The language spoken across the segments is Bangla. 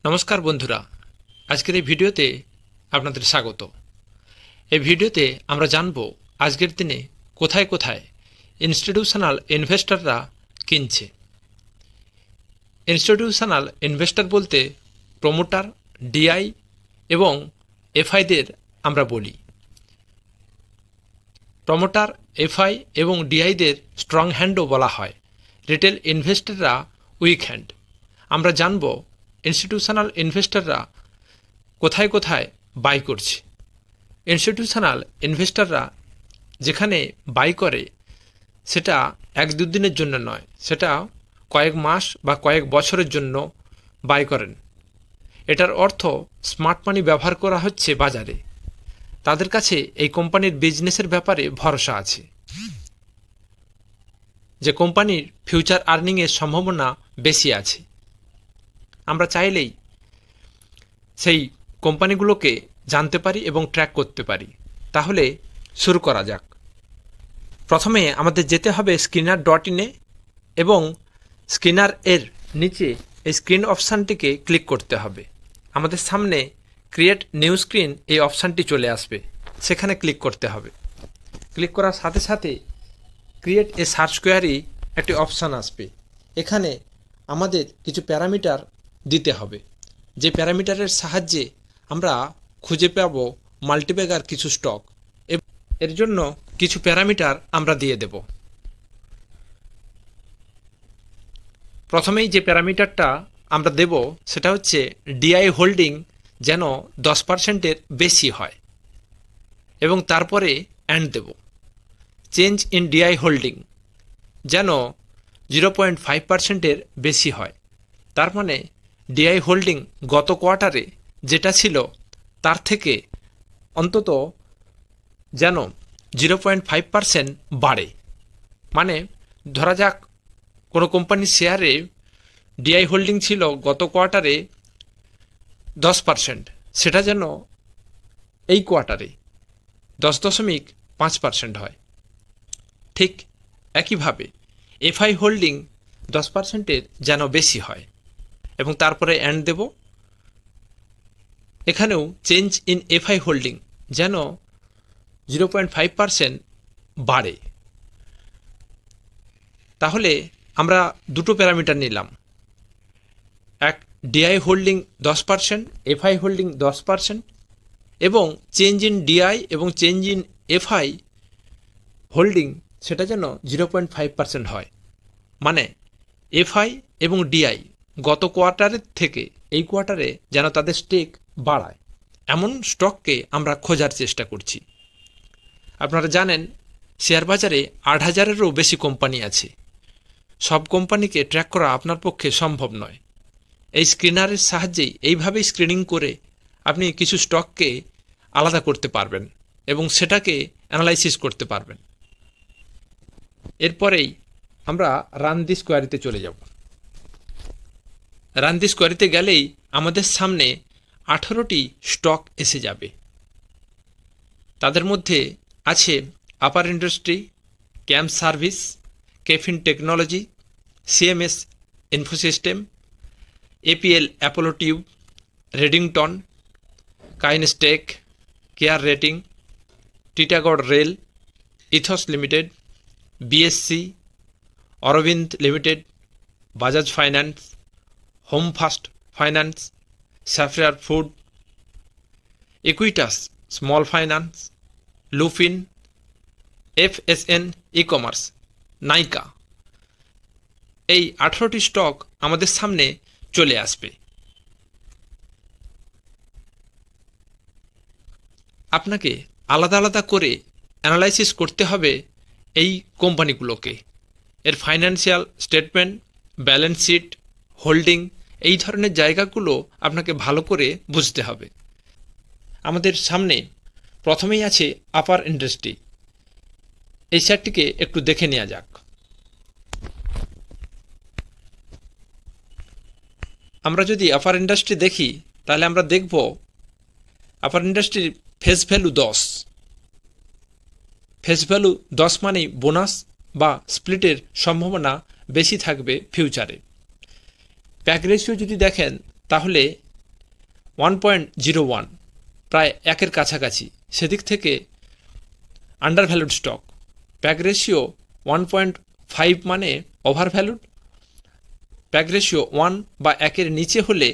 নমস্কার বন্ধুরা, আজকের এই ভিডিওতে আপনাদের স্বাগত। এই ভিডিওতে আমরা জানব আজকের দিনে কোথায় কোথায় ইনস্টিটিউশনাল ইনভেস্টররা কিনছে। ইনস্টিটিউশনাল ইনভেস্টর বলতে প্রমোটার, ডিআই এবং এফআইদের আমরা বলি। প্রমোটার, এফআই এবং ডিআইদের স্ট্রং হ্যান্ডও বলা হয়। রিটেল ইনভেস্টররা উইক হ্যান্ড। আমরা জানব ইনস্টিটিউশনাল ইনভেস্টররা কোথায় কোথায় বাই করছে। ইনস্টিটিউশনাল ইনভেস্টররা যেখানে বাই করে সেটা এক দুদিনের জন্য নয়, সেটা কয়েক মাস বা কয়েক বছরের জন্য বাই করেন। এটার অর্থ স্মার্ট মানি ব্যবহার করা হচ্ছে বাজারে। তাদের কাছে এই কোম্পানির বিজনেসের ব্যাপারে ভরসা আছে, যে কোম্পানির ফিউচার আর্নিংয়ের সম্ভাবনা বেশি আছে। আমরা চাইলেই সেই কোম্পানিগুলোকে জানতে পারি এবং ট্র্যাক করতে পারি। তাহলে শুরু করা যাক। প্রথমে আমাদের যেতে হবে স্ক্রিনার.in-এ এবং স্ক্রিনার এর নিচে এই স্ক্রিন অপশানটিকে ক্লিক করতে হবে। আমাদের সামনে ক্রিয়েট নিউ স্ক্রিন এই অপশানটি চলে আসবে, সেখানে ক্লিক করতে হবে। ক্লিক করার সাথে সাথে ক্রিয়েট এ সার্চ কোয়ারি একটি অপশান আসবে। এখানে আমাদের কিছু প্যারামিটার দিতে হবে, যে প্যারামিটারের সাহায্যে আমরা খুঁজে পাব মাল্টিব্যাগার কিছু স্টক। এর জন্য কিছু প্যারামিটার আমরা দিয়ে দেব। প্রথমেই যে প্যারামিটারটা আমরা দেব সেটা হচ্ছে ডিআই হোল্ডিং যেন 10%-এর বেশি হয়, এবং তারপরে অ্যান্ড দেব। চেঞ্জ ইন ডিআই হোল্ডিং যেন 0.5%-এর বেশি হয়। তার মানে ডিআই হোল্ডিং গত কোয়ার্টারে যেটা ছিল তার থেকে অন্তত যেন 0.5% বাড়ে। মানে ধরা যাক কোনো কোম্পানির শেয়ারে ডিআই হোল্ডিং ছিল গত কোয়ার্টারে 10%, সেটা যেন এই কোয়ার্টারে 10.5% হয়। ঠিক একইভাবে এফআই হোল্ডিং 10%-এর যেন বেশি হয়, এবং তারপরে অ্যান্ড দেব। এখানেও চেঞ্জ ইন এফআই হোল্ডিং যেন 0.5% বাড়ে। তাহলে আমরা দুটো প্যারামিটার নিলাম, এক ডিআই হোল্ডিং 10%, এফআই হোল্ডিং 10%, এবং চেঞ্জ ইন ডিআই এবং চেঞ্জ ইন এফআই হোল্ডিং সেটা যেন 0.5% হয়। মানে এফআই এবং ডিআই গত কোয়ার্টারের থেকে এই কোয়ার্টারে যেন তাদের স্টেক বাড়ায়, এমন স্টককে আমরা খোঁজার চেষ্টা করছি। আপনারা জানেন শেয়ার বাজারে 8,000-এরও বেশি কোম্পানি আছে। সব কোম্পানিকে ট্র্যাক করা আপনার পক্ষে সম্ভব নয়। এই স্ক্রিনারের সাহায্যেই এইভাবেই স্ক্রিনিং করে আপনি কিছু স্টককে আলাদা করতে পারবেন এবং সেটাকে অ্যানালাইসিস করতে পারবেন। এরপরেই আমরা রান দিস কোয়ারিতে চলে যাব। রান দিস কোয়ারিতে গেলেই আমাদের সামনে 18টি স্টক এসে যাবে। তাদের মধ্যে আছে আপার ইন্ডাস্ট্রি, ক্যাম্প service, KFin technology, CMS infosystem, APL Apollo tube, Redington, Kaynestech, CARE rating, Titagarh rail, Ethos limited, BSC, Aurobindo limited, Bajaj finance, home first finance, Sapphire food, Equitas small finance, Lupin, FSN e commerce, Nykaa. এই 18টি স্টক আমাদের সামনে চলে আসবে। আপনাকে আলাদা আলাদা করে অ্যানালাইসিস করতে হবে এই কোম্পানিগুলোকে, এর financial statement, balance sheet, holding, এই ধরনের জায়গাগুলো আপনাকে ভালো করে বুঝতে হবে। আমাদের সামনে প্রথমেই আছে আপার ইন্ডাস্ট্রি। এই শেয়ারটিকে একটু দেখে নেওয়া যাক। আমরা যদি আপার ইন্ডাস্ট্রি দেখি তাহলে আমরা দেখব আপার ইন্ডাস্ট্রির ফেস ভ্যালু 10। ফেস ভ্যালু 10 মানেই বোনাস বা স্প্লিটের সম্ভাবনা বেশি থাকবে ফিউচারে। প্যাক রেশিও যদি দেখেন তাহলে 1.01, প্রায় 1-এর কাছাকাছি, সেদিক থেকে under valued stock. Peg ratio 1.5 মানে ওভার ভ্যালুড। প্যাগ রেশিও 1 বা 1-এর নিচে হলে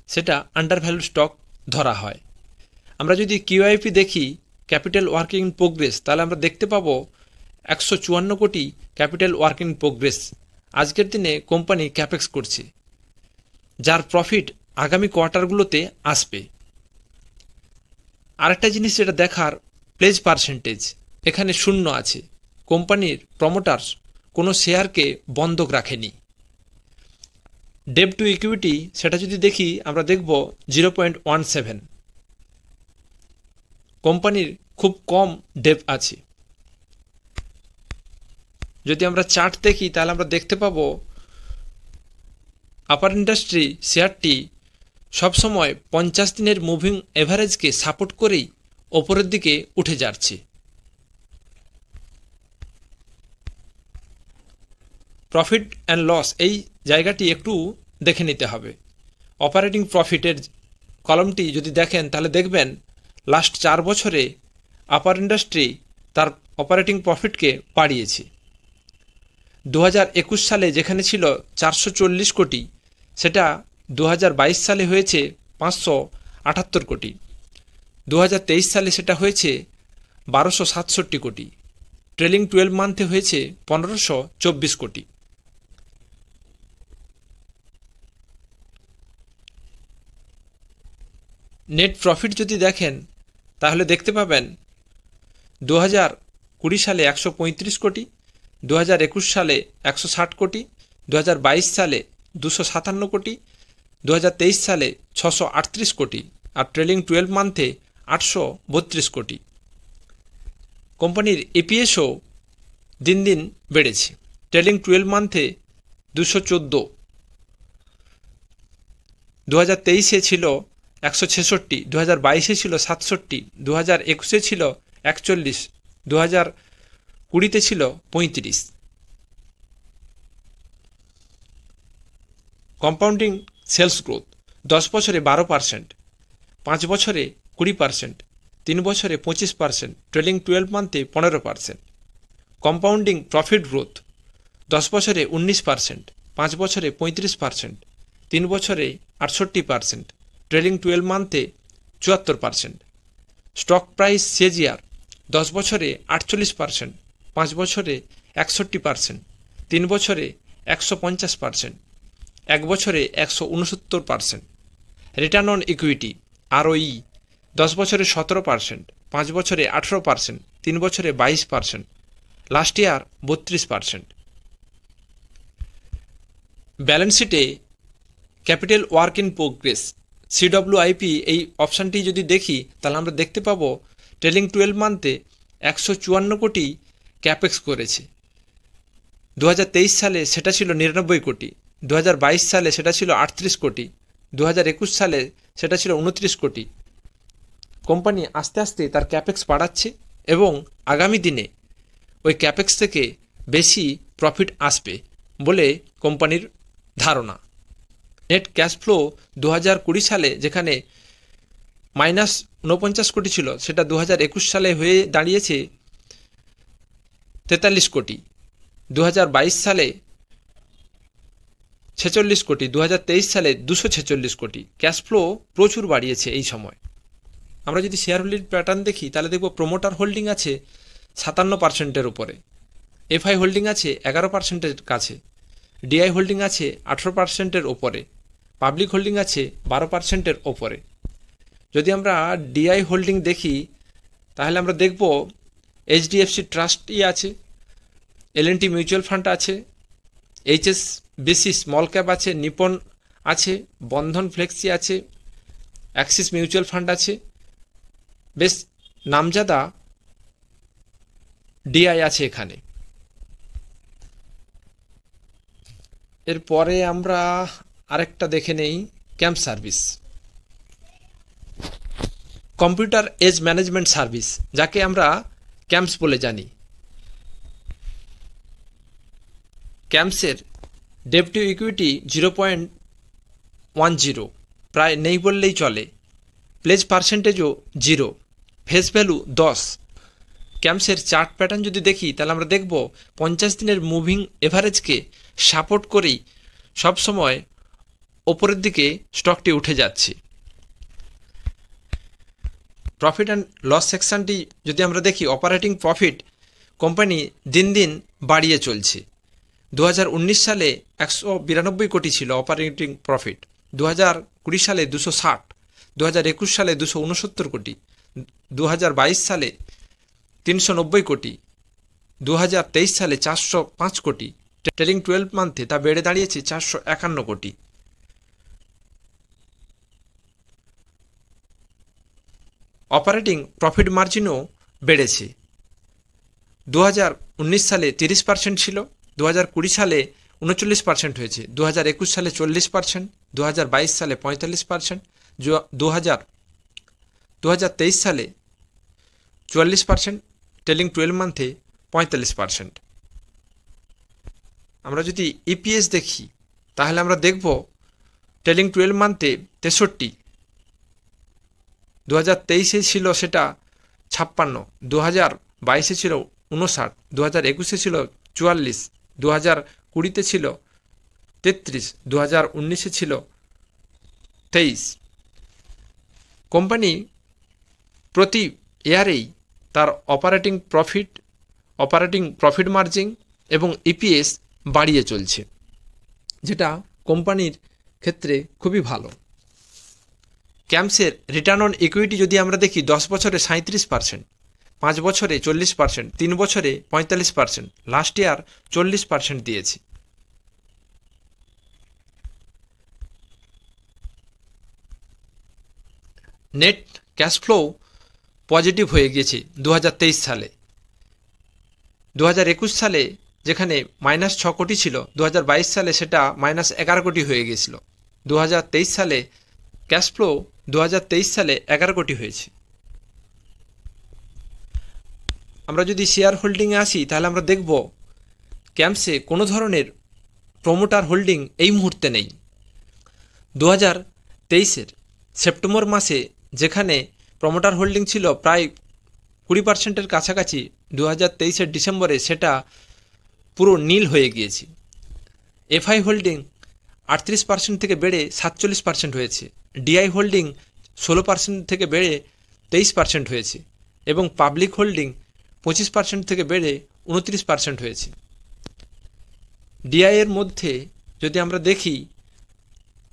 সেটা আন্ডার ভ্যালুড স্টক ধরা হয়। আমরা যদি কিউআইপি দেখি, ক্যাপিটাল ওয়ার্কিং ইন প্রোগ্রেস, তাহলে আমরা দেখতে পাবো 154 কোটি ক্যাপিটাল ওয়ার্কিং ইন প্রোগ্রেস আজকের দিনে কোম্পানি ক্যাপেক্স করছে, যার প্রফিট আগামী কোয়ার্টারগুলোতে আসবে। আরেকটা জিনিস যেটা দেখার, প্লেজ পার্সেন্টেজ এখানে 0 আছে। কোম্পানির প্রমোটার্স কোনো শেয়ারকে বন্ধক রাখেনি। ডেপ টু ইকুইটি সেটা যদি দেখি, আমরা দেখব 0.17। কোম্পানির খুব কম ডেপ আছে। যদি আমরা চার্ট দেখি, তাহলে আমরা দেখতে পাবো আপার ইন্ডাস্ট্রি শেয়ারটি সবসময় 50 দিনের মুভিং এভারেজকে সাপোর্ট করেই ওপরের দিকে উঠে যাচ্ছে। প্রফিট অ্যান্ড লস এই জায়গাটি একটু দেখে নিতে হবে। অপারেটিং প্রফিটের কলমটি যদি দেখেন, তাহলে দেখবেন লাস্ট 4 বছরে আপার ইন্ডাস্ট্রি তার অপারেটিং প্রফিটকে বাড়িয়েছে। 2021 সালে যেখানে ছিল 440 কোটি, সেটা 2022 সালে হয়েছে 578 কোটি। 2023 সালে সেটা হয়েছে 1267 কোটি। ট্রেলিং 12 মান্থে হয়েছে 1524 কোটি। নেট প্রফিট যদি দেখেন, তাহলে দেখতে পাবেন 2020 সালে 135 কোটি, 2021 সালে 160 কোটি, 2022 সালে 257 কোটি, 2023 সালে 638 কোটি, আর ট্রেলিং 12 মান্থে 832 কোটি। কোম্পানির এপিএসও দিন দিন বেড়েছে। ট্রেলিং 12 মান্থে 214, 2023-এ ছিল 166, 2022-এ ছিল 67, 2021-এ ছিল 41, 2020-তে ছিল 35। কম্পাউন্ডিং সেলস গ্রোথ 10 বছরে 12%, 5 বছরে 20%, 3 বছরে 25%, ট্রেলিং 12 মান্থে 15%। কম্পাউন্ডিং প্রফিট গ্রোথ 10 বছরে 19%, 5 বছরে 35%, 3 বছরে 68%, ট্রেলিং 12 মান্থে 74%। স্টক প্রাইস সিএজিআর 10 বছরে 48%, 5 বছরে 61%, 3 বছরে 150%, 1 বছরে 169%। রিটার্ন অন ইকুইটি আরওই 10 বছরে 17%, 5 বছরে 18%, 3 বছরে 22%, লাস্ট ইয়ার 32%। ব্যালেন্স শিটে ক্যাপিটাল ওয়ার্ক ইন প্রোগ্রেস সিডব্লিউআইপি এই অপশানটি যদি দেখি, তাহলে আমরা দেখতে পাবো ট্রেলিং 12 মান্থে 154 কোটি ক্যাপেক্স করেছে। 2023 সালে সেটা ছিল 99 কোটি, 2022 সালে সেটা ছিল 38 কোটি, 2021 সালে সেটা ছিল 29 কোটি। কোম্পানি আস্তে আস্তে তার ক্যাপেক্স বাড়াচ্ছে এবং আগামী দিনে ওই ক্যাপেক্স থেকে বেশি প্রফিট আসবে বলে কোম্পানির ধারণা। নেট ক্যাশ ফ্লো 2020 সালে যেখানে -49 কোটি ছিল, সেটা 2021 সালে হয়ে দাঁড়িয়েছে 43 কোটি, 2022 সালে 46 কোটি, 2023 সালে 246 কোটি। ক্যাশ ফ্লো প্রচুর বাড়িয়েছে এই সময়। আমরা যদি শেয়ার হোল্ডিং প্যাটার্ন দেখি, তাহলে দেখব প্রমোটার হোল্ডিং আছে 57%-এর উপরে, এফআই হোল্ডিং আছে 11%-এর কাছে, ডিআই হোল্ডিং আছে 18%-এর ওপরে, পাবলিক হোল্ডিং আছে 12%-এর ওপরে। যদি আমরা ডিআই হোল্ডিং দেখি, তাহলে আমরা দেখব এইচডিএফসি ট্রাস্টই আছে, এলএনটি মিউচুয়াল ফান্ড আছে, এইচএসবিসি স্মল ক্যাপ আছে, নিপন আছে, বন্ধন ফ্লেক্সি আছে, অ্যাক্সিস মিউচুয়াল ফান্ড আছে, বেশ নামজাদা ডিআই আছে এখানে। এরপরে আমরা আরেকটা দেখে নেই, ক্যাম্প service, computer age management service, যাকে আমরা ক্যাম্পস বলে জানি। ক্যাম্পসের ডেট টু ইকুইটি 0.10, প্রায় নেই বললেই চলে। প্লেজ পার্সেন্টেজও 0, ফেস ভ্যালু 10। ক্যাম্পসের চার্ট প্যাটার্ন যদি দেখি তাহলে আমরা দেখব 50 দিনের মুভিং এভারেজকে সাপোর্ট করেই সবসময় ওপরের দিকে স্টকটি উঠে যাচ্ছে। প্রফিট অ্যান্ড লস সেকশনটি যদি আমরা দেখি, অপারেটিং প্রফিট কোম্পানি দিন দিন বাড়িয়ে চলছে। 2019 সালে 192 কোটি ছিল অপারেটিং প্রফিট, 2020 সালে 260, 2021 সালে 269 কোটি, 2022 সালে 390 কোটি, 2023 সালে 405 কোটি, ট্রেলিং 12 মান্থে তা বেড়ে দাঁড়িয়েছে 451 কোটি। অপারেটিং প্রফিট মার্জিনও বেড়েছে। 2019 সালে 30% ছিল, 2020 সালে 39% হয়েছে, 2021 সালে 40%, 2022 সালে 45%, 2023 সালে 44%, ট্রেলিং 12 মান্থে 45%। আমরা যদি ইপিএস দেখি তাহলে আমরা দেখব ট্রেলিং 12 মান্থে 63, 2023 ছিল সেটা 56, 2022 ছিল 59, 2021 ছিল 44, 2020 ছিল 33, 2019 ছিল 23। কোম্পানি প্রতি ইয়ারেই তার অপারেটিং প্রফিট মার্জিন এবং ইপিএস বাড়িয়ে চলছে, যেটা কোম্পানির ক্ষেত্রে খুবই ভালো। ক্যাম্পসের রিটার্ন অন ইকুইটি যদি আমরা দেখি 10 বছরে 37%, 5 বছরে 40%, 3 বছরে 45%, লাস্ট ইয়ার 40% দিয়েছে। নেট ক্যাশ ফ্লো পজিটিভ হয়ে গিয়েছে 2023 সালে। 2021 সালে যেখানে -6 কোটি ছিল, 2022 সালে সেটা -11 কোটি হয়ে গিয়েছিল। 2023 সালে ক্যাশ ফ্লো 2023 সালে 11 কোটি হয়েছে। আমরা যদি শেয়ার হোল্ডিংয়ে আসি তাহলে আমরা দেখব ক্যাম্পসে কোনো ধরনের প্রমোটার হোল্ডিং এই মুহূর্তে নেই। 2023 সেপ্টেম্বর মাসে যেখানে প্রমোটার হোল্ডিং ছিল প্রায় 20%-এর কাছাকাছি, 2023 ডিসেম্বরে সেটা পুরো নীল হয়ে গিয়েছে। এফআই হোল্ডিং 38% থেকে বেড়ে 47% হয়েছে, ডিআই হোল্ডিং 16% থেকে বেড়ে 23% হয়েছে এবং পাবলিক হোল্ডিং 25% থেকে বেড়ে 29% হয়েছে। ডিআই এর মধ্যে যদি আমরা দেখি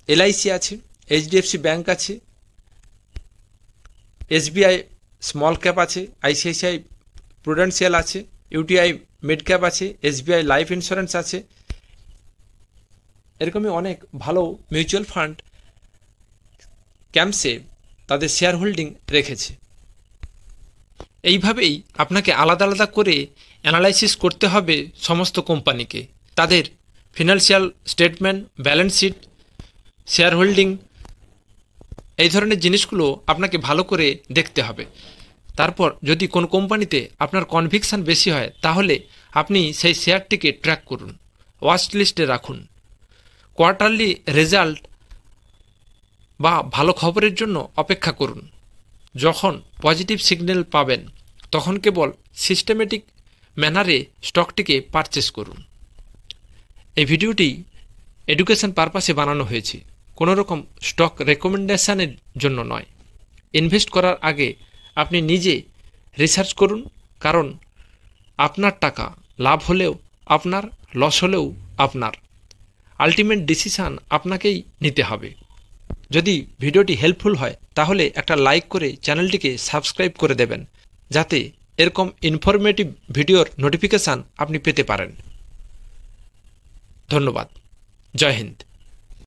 এলআইসি আছে, এইচডিএফসি ব্যাংক আছে, এসবিআই স্মল ক্যাপ আছে, আইসিআইসিআই প্রুডেন্সিয়াল আছে, ইউটিআই মিড ক্যাপ আছে, এসবিআই লাইফ ইন্স্যুরেন্স আছে। এরকমই অনেক ভালো মিউচুয়াল ফান্ড ক্যাম্পসে তাদের শেয়ার হোল্ডিং রেখেছে। এইভাবেই আপনাকে আলাদা আলাদা করে অ্যানালাইসিস করতে হবে সমস্ত কোম্পানিকে, তাদের financial statement, balance sheet, share holding, এই ধরনের জিনিসগুলো আপনাকে ভালো করে দেখতে হবে। তারপর যদি কোন কোম্পানিতে আপনার কনভিকশন বেশি হয় তাহলে আপনি সেই শেয়ারটিকে ট্র্যাক করুন, ওয়াচ লিস্টে রাখুন। কোয়ার্টারলি রেজাল্ট বা ভালো খবরের জন্য অপেক্ষা করুন। যখন পজিটিভ সিগন্যাল পাবেন তখন কেবল সিস্টেমেটিক ম্যানারে স্টকটিকে পারচেস করুন। এই ভিডিওটি এডুকেশন পারপাসে বানানো হয়েছে, কোনো রকম স্টক রেকমেন্ডেশনের জন্য নয়। ইনভেস্ট করার আগে আপনি নিজে রিসার্চ করুন, কারণ আপনার টাকা লাভ হলেও আপনার, লস হলেও আপনার। আলটিমেট ডিসিশান আপনাকেই নিতে হবে। যদি ভিডিওটি হেল্পফুল হয় তাহলে একটা লাইক করে চ্যানেলটিকে সাবস্ক্রাইব করে দেবেন, যাতে এরকম ইনফরমেটিভ ভিডিওর নোটিফিকেশান আপনি পেতে পারেন। ধন্যবাদ। জয় হিন্দ।